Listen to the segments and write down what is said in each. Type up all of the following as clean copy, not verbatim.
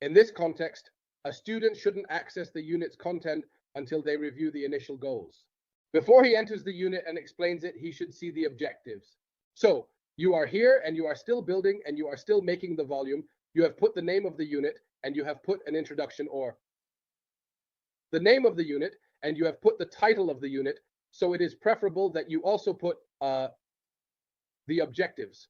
In this context, a student shouldn't access the unit's content until they review the initial goals. Before he enters the unit and explains it, he should see the objectives. So you are here and you are still building and you are still making the volume. You have put the name of the unit and you have put an introduction or the name of the unit and you have put the title of the unit. So it is preferable that you also put the objectives.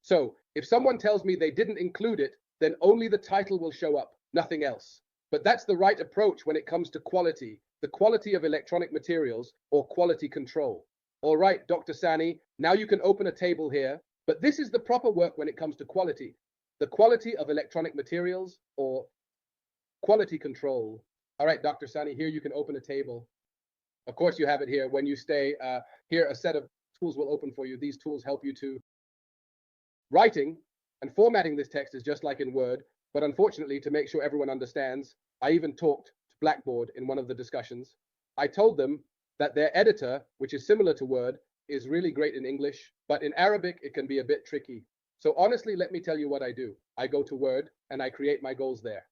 So if someone tells me they didn't include it, then only the title will show up, nothing else. But that's the right approach when it comes to quality, the quality of electronic materials or quality control. All right, Dr. Sani, now you can open a table here, but this is the proper work when it comes to quality, the quality of electronic materials or quality control. All right, Dr. Sani, here you can open a table. Of course, you have it here. When you stay here, a set of tools will open for you. These tools help you to writing and formatting this text is just like in Word, but unfortunately, to make sure everyone understands, I even talked to Blackboard in one of the discussions. I told them that their editor, which is similar to Word, is really great in English, but in Arabic, it can be a bit tricky. So honestly, let me tell you what I do. I go to Word and I create my goals there.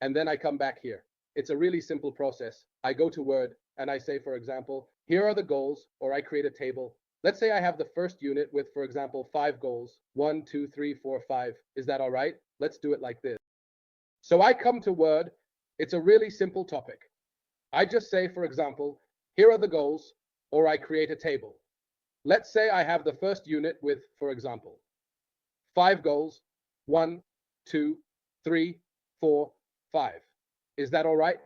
And then I come back here. It's a really simple process. I go to Word and I say, for example, here are the goals, or I create a table. Let's say I have the first unit with, for example, 5 goals. 1, 2, 3, 4, 5. Is that all right? Let's do it like this. So I come to Word. It's a really simple topic. I just say, for example, here are the goals, or I create a table. Let's say I have the first unit with, for example, 5 goals. 1, 2, 3, 4, 5. Is that all right?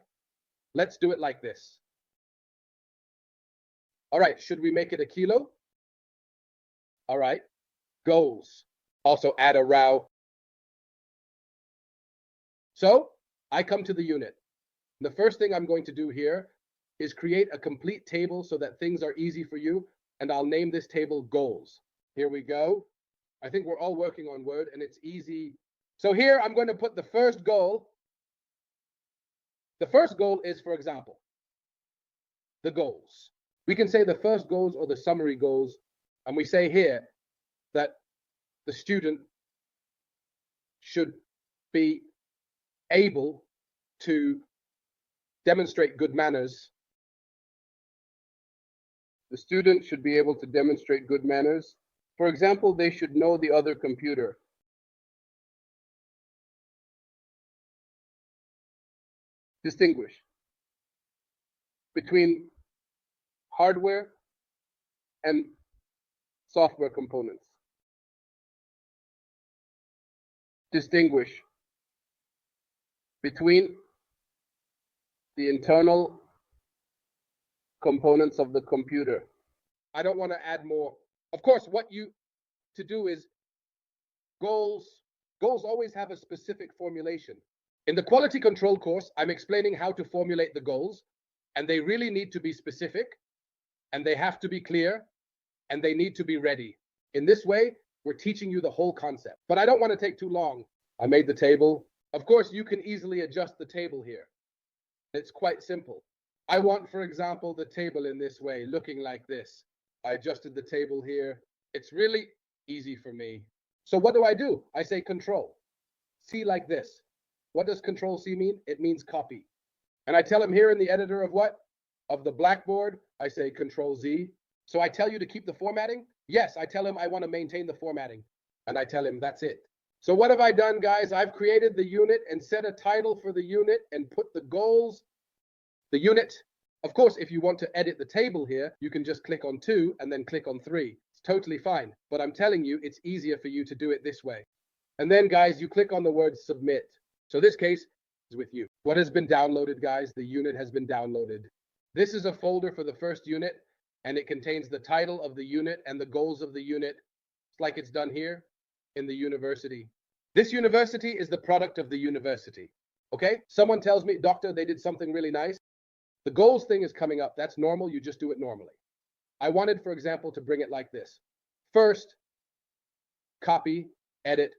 Let's do it like this. All right, should we make it a kilo? All right, goals. Also add a row. So I come to the unit. The first thing I'm going to do here is create a complete table so that things are easy for you. And I'll name this table goals. Here we go. I think we're all working on Word and it's easy. So here I'm going to put the first goal. The first goal is, for example, the goals. We can say the first goals or the summary goals. And we say here that the student should be able to demonstrate good manners. The student should be able to demonstrate good manners. For example, they should know the other computer. Distinguish between hardware and software components. Distinguish between the internal components of the computer. I don't want to add more. Of course, what you to do is goals always have a specific formulation. In the quality control course, I'm explaining how to formulate the goals, and they really need to be specific, and they have to be clear, and they need to be ready. In this way, we're teaching you the whole concept. But I don't want to take too long. I made the table. Of course, you can easily adjust the table here. It's quite simple. I want, for example, the table in this way, looking like this. I adjusted the table here. It's really easy for me. So what do? I say Control C like this. What does Control C mean? It means copy. And I tell him here in the editor of what? Of the Blackboard, I say Control Z. So I tell you to keep the formatting? Yes, I tell him I want to maintain the formatting. And I tell him that's it. So what have I done, guys? I've created the unit and set a title for the unit and put the goals, the unit. Of course, if you want to edit the table here, you can just click on 2 and then click on 3. It's totally fine. But I'm telling you, it's easier for you to do it this way. And then, guys, you click on the word submit. So this case is with you. What has been downloaded, guys? The unit has been downloaded. This is a folder for the first unit, and it contains the title of the unit and the goals of the unit. It's like it's done here in the university. This university is the product of the university. Okay? Someone tells me, doctor, they did something really nice. The goals thing is coming up. That's normal. You just do it normally. I wanted, for example, to bring it like this. First, copy, edit,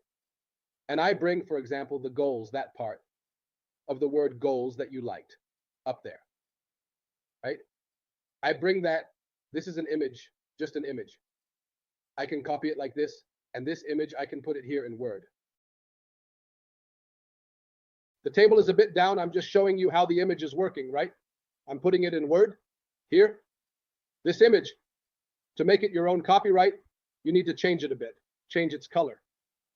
and I bring, for example, the goals, that part of the word goals that you liked up there, right? I bring that. This is an image, just an image. I can copy it like this, and this image, I can put it here in Word. The table is a bit down. I'm just showing you how the image is working, right? I'm putting it in Word here. This image, to make it your own copyright, you need to change it a bit, change its color.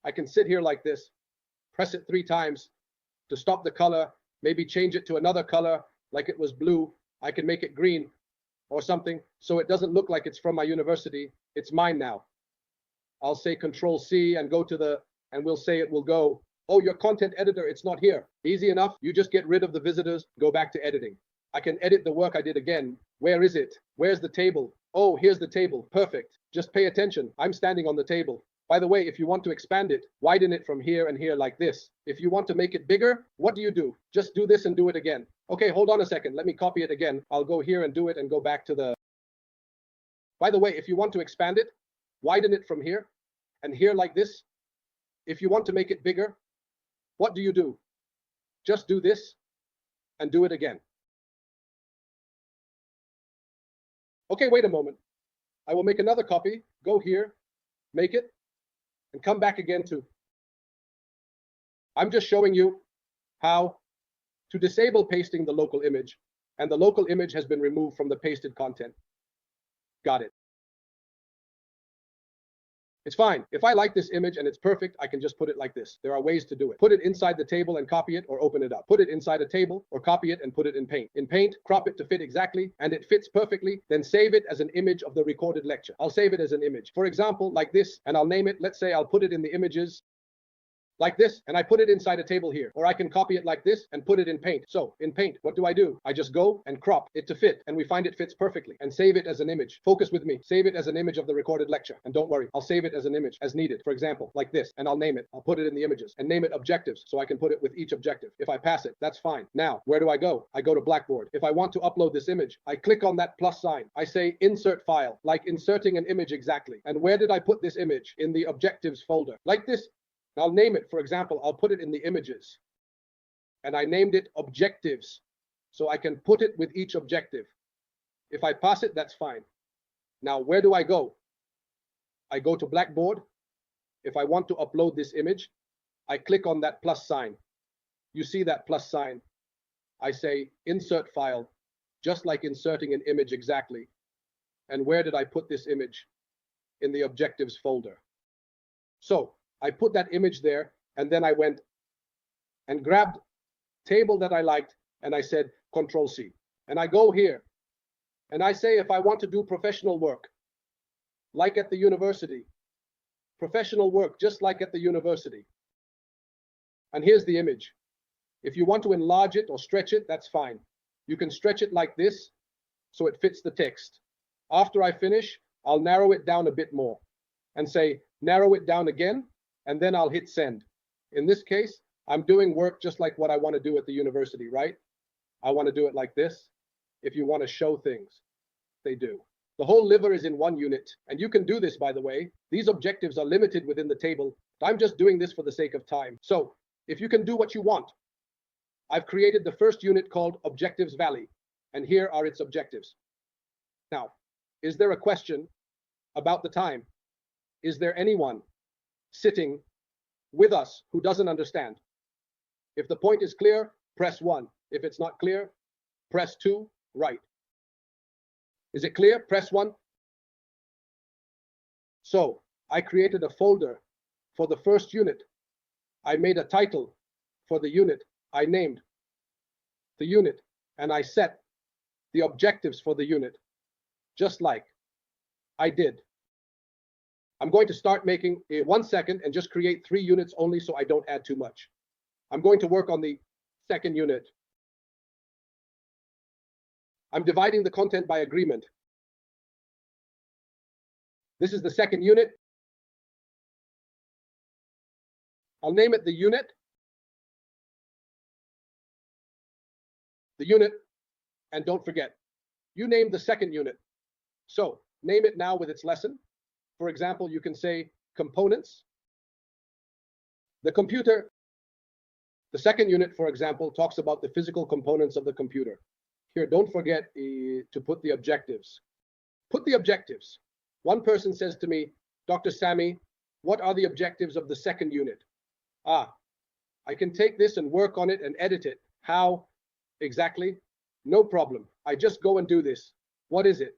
I can sit here like this, press it 3 times to stop the color, maybe change it to another color, like it was blue. I can make it green or something, so it doesn't look like it's from my university. It's mine now. I'll say Control C and go to the, and we'll say it will go, oh, your content editor, it's not here. Easy enough. You just get rid of the visitors, go back to editing. I can edit the work I did again. Where is it? Where's the table? Oh, here's the table. Perfect. Just pay attention. I'm standing on the table. By the way, if you want to expand it, widen it from here and here like this. If you want to make it bigger, what do? Just do this and do it again. Okay, hold on a second. Let me copy it again. I'll go here and do it and go back to the... By the way, if you want to expand it, widen it from here and here like this. If you want to make it bigger, what do? Just do this and do it again. Okay, wait a moment. I will make another copy, go here, make it, and come back again to. I'm just showing you how to disable pasting the local image, and the local image has been removed from the pasted content. Got it. It's fine. If I like this image and it's perfect, I can just put it like this. There are ways to do it. Put it inside the table and copy it or open it up. Put it inside a table or copy it and put it in Paint. In Paint, crop it to fit exactly, and it fits perfectly. Then save it as an image of the recorded lecture. I'll save it as an image. For example, like this, and I'll name it. Let's say I'll put it in the images like this, and I put it inside a table here. Or I can copy it like this and put it in Paint. So in Paint, what do? I just go and crop it to fit, and we find it fits perfectly, and save it as an image. Focus with me. Save it as an image of the recorded lecture. And don't worry, I'll save it as an image as needed. For example, like this, and I'll name it. I'll put it in the images and name it objectives, so I can put it with each objective. If I pass it, that's fine. Now, where do? I go to Blackboard. If I want to upload this image, I click on that plus sign. I say insert file, like inserting an image exactly. And where did I put this image? In the objectives folder, like this. I'll name it, for example, I'll put it in the images, and I named it objectives, so I can put it with each objective. If I pass it, that's fine. Now, where do? I go to Blackboard. If I want to upload this image, I click on that plus sign. You see that plus sign. I say insert file, just like inserting an image exactly. And where did I put this image? In the objectives folder. So I put that image there, and then I went and grabbed table that I liked, and I said Control C. And I go here, and I say if I want to do professional work, like at the university, professional work just like at the university. And here's the image. If you want to enlarge it or stretch it, that's fine. You can stretch it like this, so it fits the text. After I finish, I'll narrow it down a bit more, and say narrow it down again, and then I'll hit send. In this case, I'm doing work just like what I want to do at the university, right? I want to do it like this. If you want to show things, they do. The whole liver is in one unit, and you can do this, by the way. These objectives are limited within the table. I'm just doing this for the sake of time. So if you can do what you want, I've created the first unit called Objectives Valley, and here are its objectives. Now, is there a question about the time? Is there anyone sitting with us who doesn't understand? If the point is clear, press 1. If it's not clear, press 2, right. Is it clear? Press 1. So I created a folder for the first unit. I made a title for the unit. I named the unit, and I set the objectives for the unit, just like I did. I'm going to start making 1 second and just create 3 units only, so I don't add too much. I'm going to work on the second unit. I'm dividing the content by agreement. This is the second unit. I'll name it the unit. The unit, and don't forget, you named the second unit. So name it now with its lesson. For example, you can say components. The computer. The second unit, for example, talks about the physical components of the computer. Here, don't forget to put the objectives. Put the objectives. One person says to me, Dr. Sami, what are the objectives of the second unit? I can take this and work on it and edit it. How exactly? No problem. I just go and do this. What is it?